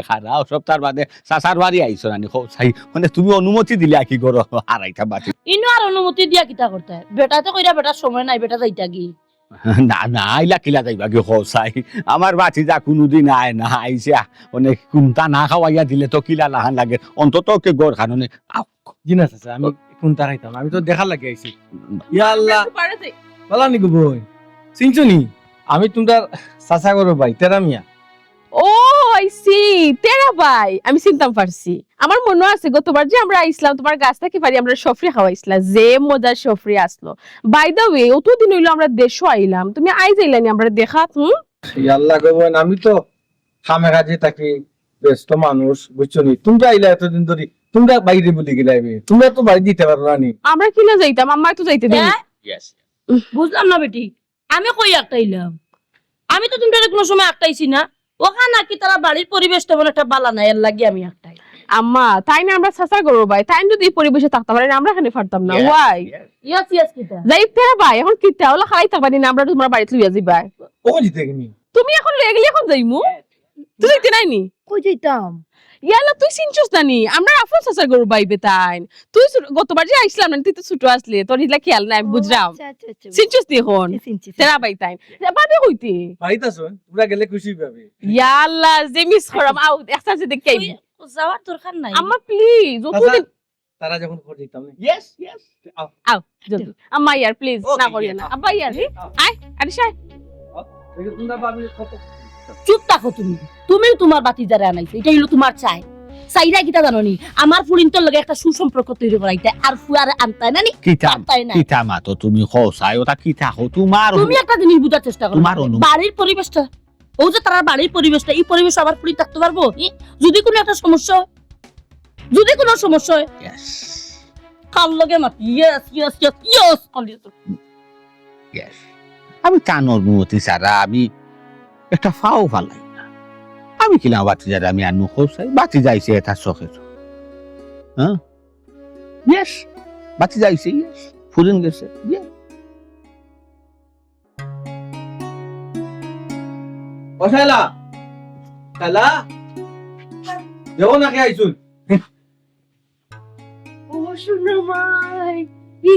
খারাও সপ্তাহ বাদে সাসার বাড়ি আইছো নানি চাই, মানে তুমি অনুমতি দিলে কি গরো হারাইতা বাতি। ইনো আর অনুমতি দিয়া কিতা করতে হয়? বেটা তো কইরা বেটার সময় নাই, বেটা যাইতা কি। না না আইলা কিলা যাইবা কি চাই, আমার বাতি যা কোনোদিন আয় না আইসে মানে কোনটা না খাওয়াইয়া দিলে তো কিলা লাহান লাগে, অন্তত কে গড় খাননে। জি না চাচা, আমি কোনটা খাইতাম, আমি তো দেখার লাগে আইছি। ইয়া আল্লাহ, ভালো নি গো বই, চিনছো নি? আমি তোমার চাচা করো ভাই তেরা মিয়া। ও আই সি, তেরা ভাই, আমি চিনতাম পারছি। আমার মনে আছে গতবার যে আমরা আইসলাম তোমার গাছ থেকে পারি আমরা সফরি খাওয়াইছিলা, যে মজার সফরি আসলো। বাই দা ওয়ে অতদিন হইলো আমরা দেশও আইলাম, তুমি আই যাইলানি আমরা দেখাত। ইয়া আল্লাহ গো বোন, আমি তো খামে কাজে থাকি, ব্যস্ত মানুষ, বুঝছো নি? তোমরা আইলা এতদিন ধরে, তোমরা বাইরে বলে গেলাইবে, তোমরা তো বাড়ি দিতে পারো না নি। আমরা কিনা যাইতাম, আম্মা তো যাইতে দিই। বুঝলাম না বেটি, আমি কই আটটাইলাম? আমি তো তোমাদের কোনো সময় আটটাইছি না। ওখানে নাকি তারা বাড়ির পরিবেশ তেমন একটা বালা নাই, এর লাগি আমি আটটাই। আম্মা তাই না আমরা চাচা করবো ভাই, তাই যদি এই পরিবেশে থাকতে পারি আমরা এখানে পারতাম না। ওয়াই ইয়াস ইয়াস কিতা যাই তেরা ভাই, এখন কিতা ওলা খাই থাকবানি না, আমরা তোমার বাড়িতে লইয়া যাইবা। ও জিতে গেনি তুমি এখন লইয়া গেলি, এখন যাইমু। তুই যাইতে নাইনি? কই যাইতাম? ইয়ালা তুই চিনছস নানি, আমরা আফন চাচা করবো বাইবে তাই। তুই গতবার যে আইসলাম না, তুই তো ছোট আসলে, তোর হিলা খেয়াল নাই, আমি বুঝলাম। চিনছস নি এখন তেরা ভাই তাই বাদে হইতে বাড়িতে আসো, তোমরা গেলে খুশি পাবে। ইয়াল্লা যে মিস করাম আউ একটা যে দেখে আইবি। যাওয়ার দরকার নাই। আম্মা প্লিজ চাচা, তারা যখন করে দিতাম না। Yes yes. আও জলদি আম্মা ইয়ার প্লিজ Okay, না করিও না yeah. আব্বা ইয়ার আয় আরে শাই। তোমরা ভাবি কত চুপ থাকো তুমি। তুমি তোমার বাতি যারা আনাইছো, এটা হলো তোমার চাই। চাইরা কিতা জানো নি? আমার ফুরিন্তর লগে একটা সুসম্পর্ক তৈরি করাইতে আর ফুয়ারে আনতাই না নি? কিতা আনতাই না। কিতা মাতো তুমি চাই ওটা কিতা হো তোমার তুমি একটা জিনিস বুঝার চেষ্টা করো। তোমার অনু- বাড়ির পরিবেশটা, ও যে তার বাড়ির পরিবেশটা, এই পরিবেশ আবার ফুরি থাকতে পারবো? যদি কোনো একটা সমস্যা হয়, যদি কোনো সমস্যা হয়, Yes, কার লগে মাত yes yes yes yes yes. আমি তার অনুমতি ছাড়া আমি একটা ফাও ফালাই না। আমি কিনা বাতি যারা আমি আনু চাই, বাতি যাইছে এটা চোখে। হ্যাঁ ইয়েস, বাতি যাইছে, ইয়েস, ফুরিন গেছে, ইয়েস। ও শালা শালা যাও না কে আইছুন। ও শুনো মাই,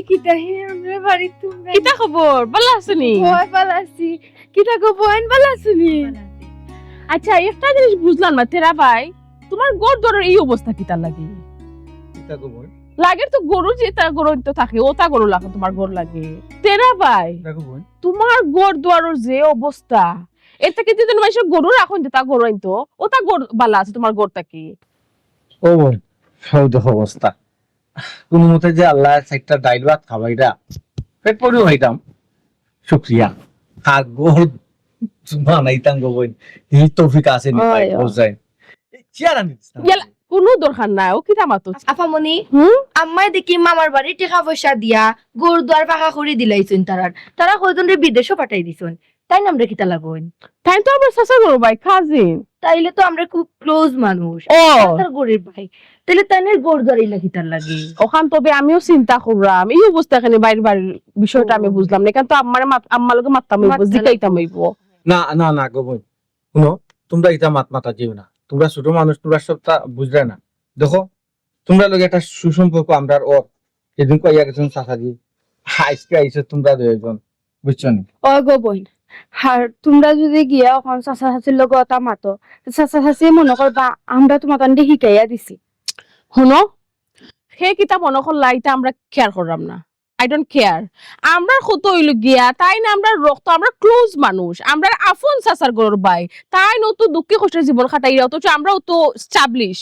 কিটা হে আমরা বাড়ি তোমরা কিতা খবর ভালো আছনি? ভয় পালাছি। কিটা গো বোন ভালো আছনি? আচ্ছা একটা জিনিস বুঝলাম না তেরা ভাই, তোমার গরু দরের এই অবস্থা কিতা লাগে? এটা গো বোন, লাগে তো গরু যে তার গরু তো থাকে, ওটা গরু লাগে, তোমার গরু লাগে। তেরা ভাই এটা গো বোন, তোমার গড় দুয়ারের যে অবস্থা, এর থেকে যদি তুমি গরু রাখো তা গরু আনতো, ওটা গরু বালা আছে তোমার গরুটা কি? ও বোন সব দেখো অবস্থা। কোন মতে যে আল্লাহ সাইডটা ডাইল ভাত খাবাইরা পেট পড়েও হইতাম, শুক্রিয়া। আর গোল বানাইতাম গো বোন, এই তৌফিক আছে নি ভাই, আয়, আয়। বুঝাই চেয়ার আনি দিতাম। ইয়ালা কোনো দরকার নাই, ও কিতা মাতো। আফামনি হুম আম্মাই দেখি মামার বাড়ি টাকা পয়সা দিয়া গরু দুয়ার পাকা করে দিলাইছুন। তারা কয়জন রে বিদেশও পাঠাই দিছুন, তাই নাম রেখে লাগন। তাই তো আমরা চাচা গরু ভাই কাজিন। তাইলে তো আমরা খুব ক্লোজ মানুষ, ও তার গরিব ভাই, তাইলে তাইনের গরু দুয়ার ইলাকি তার লাগে। ওখান তবে আমিও চিন্তা করলাম এই অবস্থা, এখানে বাইরের বাড়ির বিষয়টা আমি বুঝলাম না, কিন্তু আম্মার লোকে মারতাম হইব, জিকাইতাম হইব। না না না গো বোন, শুনো, তোমরা এটা মাথা যেও না, তোমরা ছোট মানুষ, তোমরা সবটা বুঝলে না। দেখো তোমরা লোক একটা সুসম্পর্ক আমরা ও সেদিন কইয়া গেছেন চাচাজি, আজকে আইসো তোমরা দুইজন, বুঝছো নি? ও গো বোন, আর তোমরা যদি গিয়া ওখান চাচা চাচির লগে ওটা মাতো, চাচা চাচি মনে করবা আমরা তোমার তান্ডে শিকাইয়া দিছি। শুনো হে কিতা মনে করলা এটা আমরা কেয়ার করলাম না আই ডোন্ট কেয়ার আমরা কত হইল গিয়া তাই না আমরা রক্ত আমরা ক্লোজ মানুষ আমরা আফন সাসার গরর বাই তাই নতো দুঃখে কষ্টের জীবন খাটাই অথচ আমরাও তো স্টাবলিশ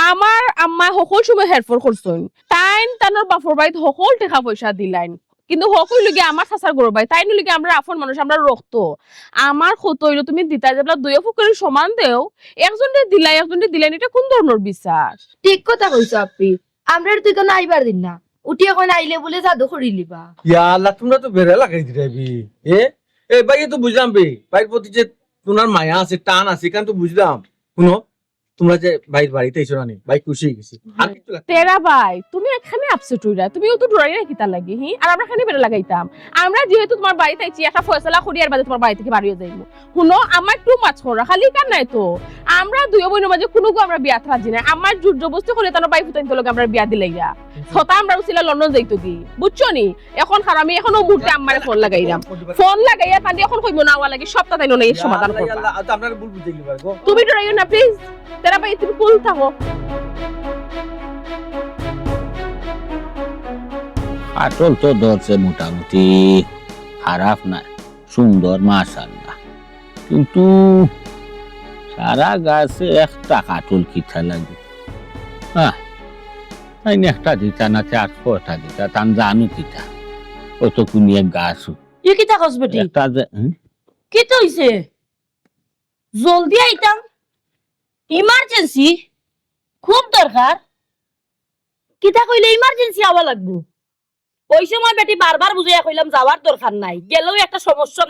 আমার আম্মা সকল সময় হেল্পর করছেন তাই তানোর বাপর বাড়িতে সকল টাকা পয়সা দিলাইন কিন্তু সকল লগে আমার সাসার গরর বাই তাই নলিগে আমরা আফন মানুষ আমরা রক্ত আমার কত হইল তুমি দিতা যাবলা দুই ফুকের সমান দেও একজনকে দিলাই এটা কোন ধরনের বিশ্বাস ঠিক কথা কইছো আপনি আমরা তুই কেন আইবার দিন না উঠি এখন আইলে বলে জাদু করি লিবা ইয়া আল্লাহ তোমরা তো বেড়ে লাগাই দিলে এ ভাই তো বুঝলাম ভাইয়ের প্রতি যে তোমার মায়া আছে টান আছে কেন তো বুঝলাম শুনো তোমরা যে ভাইয়ের বাড়িতে এসো না ভাই খুশি হয়ে গেছি আর কিছু লাগবে না। তেরা ভাই তুমি এখানে আপসেট হইরা তুমিও তো ডরাই রাখি তার লাগি আর আমরা এখানে বেড়ে লাগাইতাম আমরা যেহেতু তোমার বাড়িতে আইছি একটা ফয়সালা করি আর বাদে তোমার বাড়ি থেকে বাড়িও যাইবো শুনো আমার টু মাছ করা খালি কার নাই তো আমরা দুই বোনের মাঝে কোনো আমরা বিয়া থাকি না আমার জোর জবরদস্তি করে তার বাই ফুটাইতে লগে আমরা বিয়া দিলাইয়া ছটা আমরা উছিলা লন্ডন যাইতো কি বুঝছো নি এখন আমি এখনো মুহূর্তে আমারে ফোন লাগাইলাম ফোন লাগাইয়া তান্দি এখন কইব না ওয়া লাগে সবটা তাই নয় সমাধান আল্লাহ, করবা আল্লাহ, তো আপনারা ভুল বুঝে গেলি গো তুমি ডরাইও না প্লিজ তেরা ভাই তুমি কুল থাকো কাটল তো ধরছে মোটামুটি খারাপ না সুন্দর মাশাআল্লাহ কিন্তু সারা গাছে একটা কাটল কিথা লাগে তাই একটা দিতা না চার ছটা দিতা তান জানো কিতা কত কুনি এক গাছ ই কিতা কসবেটি একটা যে কি তো হইছে জলদি আইতাম ইমার্জেন্সি খুব দরকার কিতা কইলে ইমার্জেন্সি আওয়া লাগবো ওই সময় বেটি বারবার বুঝাইয়া কইলাম যাওয়ার দরকার নাই গেলেও একটা সমস্যা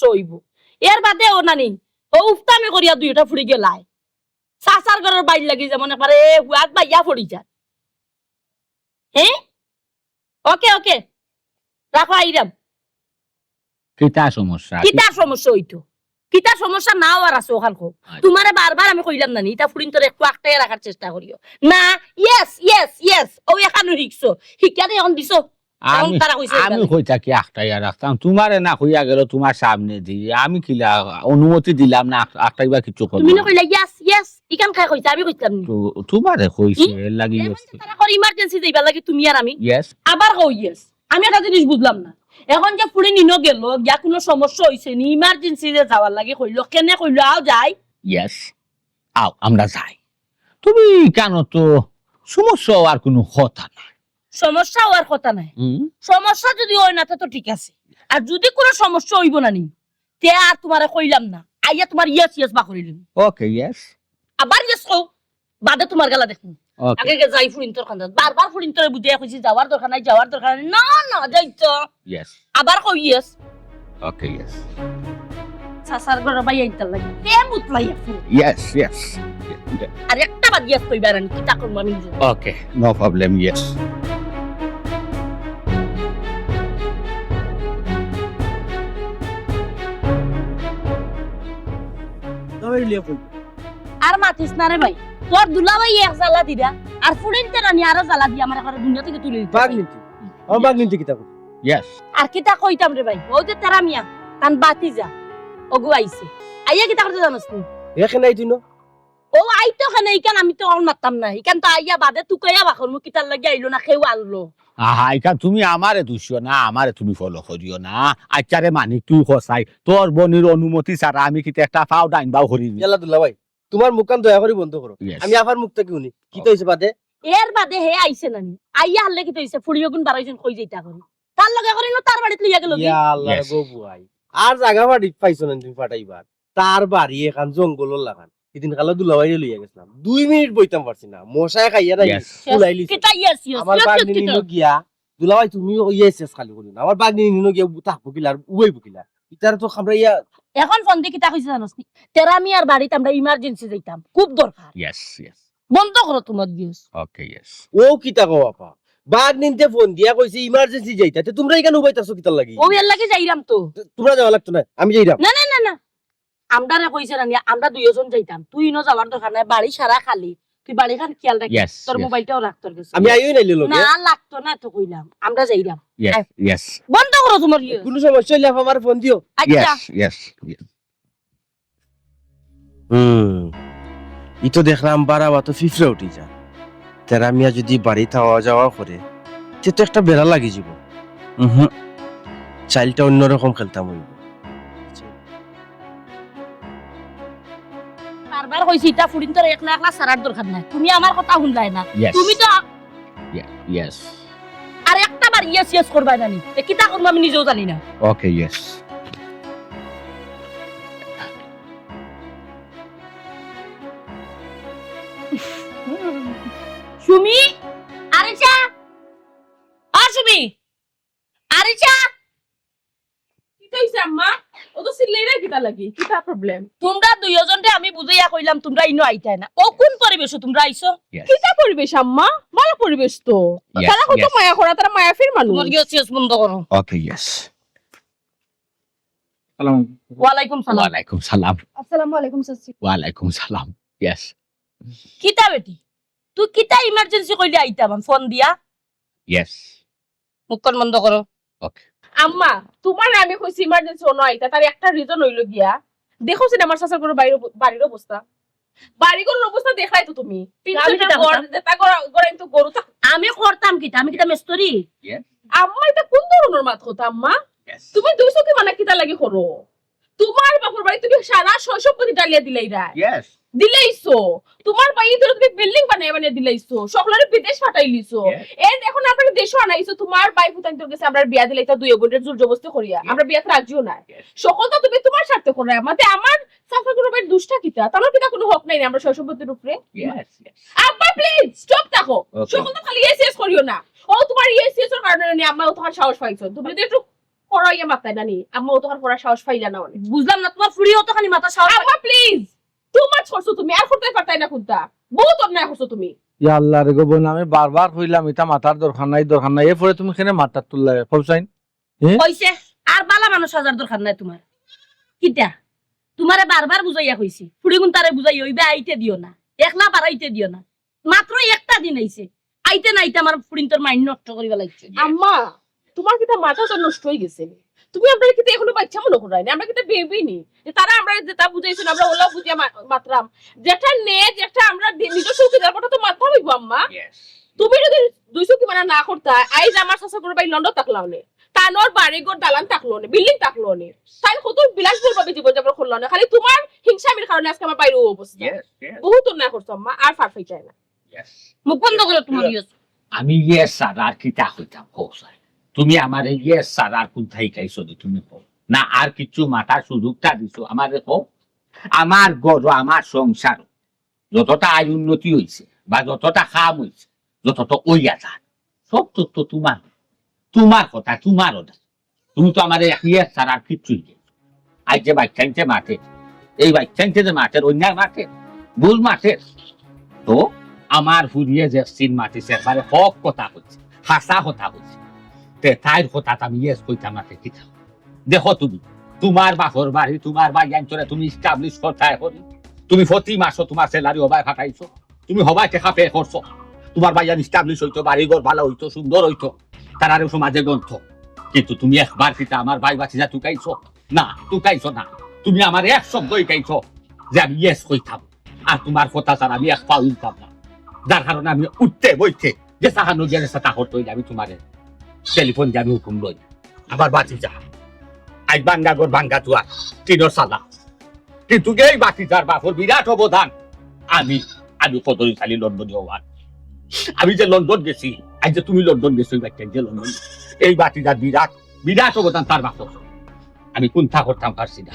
হইব এর বাদে ও নানি ও উফতামি করিয়া দুইটা ফুড়ি গেলাই চাচার ঘরের বাইর লাগি যেমন একবারে হুয়াত বাইয়া ফুড়ি যায় হ্যাঁ ওকে রাখো আইরাম কিতা সমস্যা কিতার সমস্যা হইতো কিতার সমস্যা নাও আর আছে ওখান খো তোমারে বারবার আমি কইলাম না ইটা ফুরিন তোর একটু আটকায় রাখার চেষ্টা করিও না ইয়েস ও এখানে শিখছো শিক্ষাতে এখন দিছো আমি আমি কইতা কি আখটাইয়া রাখতাম তোমারে না কইয়া গেল তোমার সামনে দিয়ে আমি কিলা অনুমতি দিলাম না আখটাইবা কিছু করব তুমি না কইলা ইয়েস ইকান খাই কইতা আমি কইতাম নি তোমারে কইছে এর লাগি তারা করে ইমার্জেন্সি যাইবা লাগি তুমি আর আমি ইয়েস আবার কও ইয়েস আমি একটা জিনিস বুঝলাম না এখন যে ফুড়ি নিনো গেল ইয়া কোনো সমস্যা হইছে নি ইমার্জেন্সি যে যাওয়ার লাগি কইলো কেনে কইলো আও যাই ইয়েস আও আমরা যাই তুমি কেন তো সমস্যা আর কোনো কথা না সমস্যা হওয়ার কথা নাই সমস্যা যদি হয় না তো ঠিক আছে আর যদি কোনো সমস্যা হইব না নি তে আর তোমারে কইলাম না আইয়া তোমার ইয়েস বা করিলাম ওকে ইয়েস আবার ইয়েস কও বাদে তোমার গলা দেখুন ওকে আগে যাই ফুরিন তোর খান্দাস বারবার ফুরিন তোরে বুঝিয়া কইছি যাওয়ার দরকার নাই না যাইতো ইয়েস আবার কই ইয়েস ওকে ইয়েস সাসার ঘর বাই আইতার লাগি তে মুতলাই ফুল ইয়েস আর একটা বাদ ইয়েস কইবার আনি কি তা করব আমি নিজে ওকে নো প্রবলেম ইয়েস আর মাতিস না রে ভাই তোর দুলাভাই এক জ্বালা দিরা আর ফুরিন তে রানি আরো জ্বালা দি আমার ঘরে দুনিয়া থেকে তুলে দিতে বাগনিতি আমার বাগনিতি কি তাকো ইয়েস আর কিতা কইতাম রে ভাই ও যে তেরা মিয়া তান বাতি যা ওগু আইছে আইয়া কিতা করতে জানোস নি এখানে আইতি ন ও আইতো খানে ইকান আমি তো অন মারতাম না ইকান তো আইয়া বাদে তুকাইয়া বাখর মু কিতার লাগি আইলো না খেউ আনলো আহা ইকা তুমি আমারে দুষিও না আমারে তুমি ফলো করিও না আচ্ছারে মানিক তুই খসাই তোর বনির অনুমতি ছাড়া আমি কিতে একটা ফাও ডাইন বাও করিনি ইয়াল্লা দুল্লা ভাই তোমার মুখকান দয়া করে বন্ধ করো Yes. আমি আবার মুখটা কি উনি কি কইছে বাদে এর বাদে হে আইছে নানি আইয়া হলে কি তইছে ফুড়িও গুণ বারাইছেন কই যাইতা করি তার লগে করিনো তার বাড়িতে লইয়া গেল কি ইয়া আল্লাহ Yes. গো বুয়াই আর জায়গা বাড়ি পাইছো না তুমি ফাটাইবার তার বাড়ি এখান জঙ্গলর লাগান এদিন কালো দুলা ভাই লইয়া গেছিলাম 2 মিনিট বইতাম পারছি না মশায় খাইয়া নাই Yes. ফুলাইলি কিতা ইয়েস আমার বাগনি নিনো গিয়া দুলা ভাই তুমি ইয়েস খালি করি না আমার বাগনি নিনো গিয়া তাহ বকিলা আর উই বকিলা ইতার তো আমরা ইয়া এখন ফোন দিয়ে কিতা কইছে জানোস নি তেরা মিয়ার বাড়িতে আমরা ইমার্জেন্সি যাইতাম খুব দরকার ইয়েস ইয়েস বন্ধ করো তোমার গিয়েস ওকে ইয়েস ও কিতা কও আপা বাগ নিনতে ফোন দিয়া কইছে ইমার্জেন্সি যাইতা তে তোমরা এখানে উবাইতাছো কিতার লাগি ও এর লাগি যাইরাম তো তোমরা যাওয়া লাগতো না আমি যাইরাম না আমরারে কইছে রানি আমরা দুইজন যাইতাম তুই ন যাওয়ার দরকার নাই বাড়ি সারা খালি তুই বাড়ি খান খেয়াল রাখিস Yes, তোর yes. মোবাইলটাও রাখ তোর কাছে আমি আইও নাই লগে না লাগতো না তো কইলাম আমরা যাইরাম ইয়েস ইয়েস বন্ধ করো তোমার ইয়ে কোনো সমস্যা হইলে আমার ফোন দিও আচ্ছা ইয়েস ইয়েস ই তো দেখলাম বারাবা তো ফিফরে উঠি যা তেরা মিয়া যদি বাড়িতে আওয়া যাওয়া করে তে তো একটা বেড়া লাগি যাব চাইলটা অন্যরকম খেলতাম হইব বারবার কইছি এটা ফুরিন তোর একলা একলা সারার দরকার নাই তুমি আমার কথা শুনলাই না Yes. তুমি তো Yes. আর একটা বার ইয়েস ইয়েস করবা জানি তে কিতা করব আমি নিজেও জানি না Okay, yes. সুমি আরিচা সুমি আরিচা কি কইছে আম্মা ও তো সিলেইরা কিতা লাগি কিতা প্রবলেম তোমরা দুইজনরে আমি বুঝাইয়া কইলাম তোমরা ইনো আইতাই না ও কোন পরিবেশ তোমরা আইছো Yes. কিতা পরিবেশ আম্মা ভালো পরিবেশ তো Yes, তারা কত yes. মায়া করা তারা মায়া ফির মানুষ তোমার ইয়েস ইয়েস বন্ধ করো Okay, yes. ওয়ালাইকুম সালাম Walaikum salam. আসসালামু আলাইকুম চাচি Walaikum salam. Yes. কিতা বেটি তুই কিতা ইমার্জেন্সি কইলে আইতাম ফোন দিয়া Yes. মুখখন বন্ধ করো আম্মা তোমার আমি কইছি ইমার্জেন্সি ও নয় তার একটা রিজন হইলো গিয়া দেখো সিনা আমার শাশুর করে বাড়ির অবস্থা বাড়িগুলোর অবস্থা দেখাই তো তুমি আমি কিতা করতাম? কিন্তু গরু থাক আমি করতাম কিতা আমি কিতা মেস্তরি আম্মা এটা কোন ধরনের মাত কথা আম্মা Yes. তুমি দুইশো কি মানে কিতা লাগি করো তোমার বাপর বাড়ি তুমি সারা শৈশব প্রতি ডালিয়া দিলাইরা Yes. দিলাইছো তোমার বাড়ি ধরে তুমি বিল্ডিং বানাই দিলাইছো সকলের বিদেশ পাঠাইলিছো Yes. এর এখন আপনার দেশও আনাইছো তোমার বাই ফুতান তোর কাছে আমরা বিয়া দিলাইতা দুই বোনের জোর জবস্তি করিয়া আমরা বিয়াতে রাজিও না Yes. সকল তো তুমি তোমার স্বার্থে করে আমাতে আমার সাফা কোনো বাড়ির দুষ্টা কিতা তোমার কিতা কোনো হক নাই না আমরা শৈশবতির উপরে Yes. Yes. আব্বা প্লিজ স্টপ থাকো Okay. সকল তো খালি এসএস করিও না ও তোমার এসএস এর কারণে নি আম্মা ও তোমার সাহস পাইছো তুমি যদি একটু পড়াইয়া মাথায় না নি আম্মা ও তোমার পড়া সাহস পাইলা না অনেক বুঝলাম না তোমার ফুড়ি হতো খালি মাথা সাহস আম্মা প্লিজ তোমার করছো তুমি আর করতে পারতাই না কুনতা বহুত অন্যায় করছো তুমি ইয়া আল্লাহ রে গো বোন আমি বারবার কইলাম এটা মাথার দরকার নাই এরপরে তুমি কেন মাথা তুললা কবসাইন কইছে আর বালা মানুষ হাজার দরকার নাই তোমার কিতা তোমারে বারবার বুঝাইয়া কইছি ফুড়ি গুন তারে বুঝাই হইবে আইতে দিও না একলা বাড়াইতে দিও না মাত্র একটা দিন আইছে আইতে নাইতে আমার ফুড়িন তোর মাইন্ড নষ্ট করিবা লাগছে আম্মা তোমার কিতা মাথা তো নষ্ট হয়ে গেছে তুমি আমরা কিতা এখনো বাচ্চা মনে করাই না আমরা কিতা বেবি নি যে তারা আমরা যেটা বুঝাইছেন আমরা ওলা বুঝিয়া মাত্রাম যেটা নে যেটা আমরা নিজস্ব সুবিধার কথা তো মাথা হইব আম্মা Yes. তুমি যদি দুইশো কি মানে না করতা আইজ আমার শাসা করে বাই লন্ডন থাকলাও নে তানোর বাড়ি ঘর দালান থাকলো নে বিল্ডিং থাকলো নে তাই কত বিলাসবহুল ভাবে জীবন যাপন করলো না খালি তোমার হিংসামির কারণে আজকে আমার বাইরে অবস্থা Yes. Yes. বহুত অন্যায় করছো আম্মা আর ফারফাই চাই না Yes. মুখ বন্ধ করো তোমার ইয়েস আমি ইয়েস স্যার আর কিতা হইতাম হোক স্যার তুমি আমার ইয়েস স্যার আর কোথায় খাইছো তুমি হোক না আর কিছু মাথার সুযোগটা দিছো আমারে হোক আমার গড় আমার সংসার যতটা আয় উন্নতি হয়েছে বা যতটা খাম হয়েছে যতটা ওইয়া যান সব তো তোমার তোমার কথা তোমার ওটা তুমি তো আমার ইয়েস স্যার আর কিচ্ছুই নেই আজ যে বাচ্চাইতে মাঠে এই বাচ্চাইতে যে মাঠের অন্যায় মাঠে ভুল মাঠের তো আমার ফুরিয়ে যাচ্ছি মাটিছে একবারে হক কথা হচ্ছে হাসা কথা হচ্ছে তে তাইর কথা আমি ইয়েস কইতাম না কি দেখো তুমি তোমার বাপর বাড়ি তোমার বাড়ি অঞ্চলে তুমি ইস্টাবলিশ করতে হল তুমি প্রতি মাসও তোমার স্যালারি হবাই ফাটাইছো তুমি হবাই টেকা পে করছো তোমার বাড়ি ইস্টাবলিশ হইতো বাড়ি ঘর ভালো হইতো সুন্দর হইতো তারারে সমাজে গ্রন্থ কিন্তু তুমি একবার কিতা আমার ভাই বাচ্চা যা টুকাইছো না তুমি আমার এক শব্দই কাইছো যে আমি ইয়েস কইতাম আর তোমার কথা ছাড়া আমি এক পাও উঠতাম না যার কারণে আমি উঠতে বইতে যে সাহানো গেলে সাথা হতো আমি তোমার টেলিফোন দিয়ে আমি হুকুম লই আবার বাতি যা আজ বাঙ্গা ঘর ভাঙ্গা তুয়ার টিনের সালা কিন্তু এই বাতি যার বাপর বিরাট অবদান আমি কদরিশালী লন্ডনে হওয়ার আমি যে লন্ডন গেছি আজ যে তুমি লন্ডন গেছো যে লন্ডন এই বাতি যার বিরাট অবদান তার বাপর আমি কোনটা করতাম পারছি না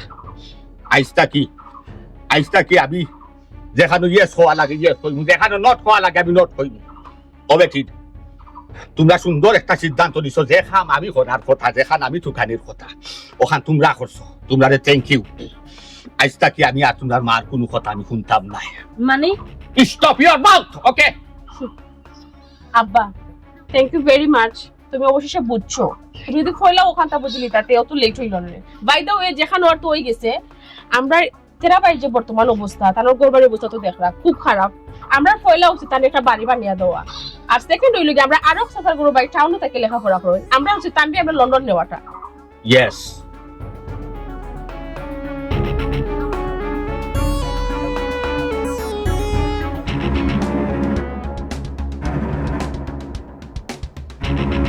আইসটা কি আমি যেখানে ইয়েস হওয়া লাগে ইয়েস হইব যেখানে নট হওয়া লাগে আমি নট হইব তবে ঠিক তোমরা সুন্দর একটা সিদ্ধান্ত নিছো যে খাম আমি করার কথা যেখান আমি ঠুকানির কথা ওখান তোমরা করছো তোমরা থ্যাংক ইউ আইসটা কি আমি আর তোমার মার কোনো কথা আমি শুনতাম না মানে স্টপ ইওর মাউথ ওকে আব্বা থ্যাংক ইউ ভেরি মাচ তুমি অবশেষে বুঝছো তুমি যদি কইলা ওখানটা বুঝলি তাতে অত লেট হইল না বাই দ্য ওয়ে যেখানে ওর তো হয়ে গেছে আমরা তেরা বাড়ির যে বর্তমান অবস্থা তার গড়বাড়ির অবস্থা তো দেখলা খুব খারাপ আমরা পয়লা উচিত তার একটা বাড়ি বানিয়ে দেওয়া আর সেকেন্ড হইল কি আমরা আরো সাফার করবো বাড়ি টাউনে থেকে লেখাপড়া করবো আমরা উচিত তার আমরা লন্ডন নেওয়াটা ইয়েস না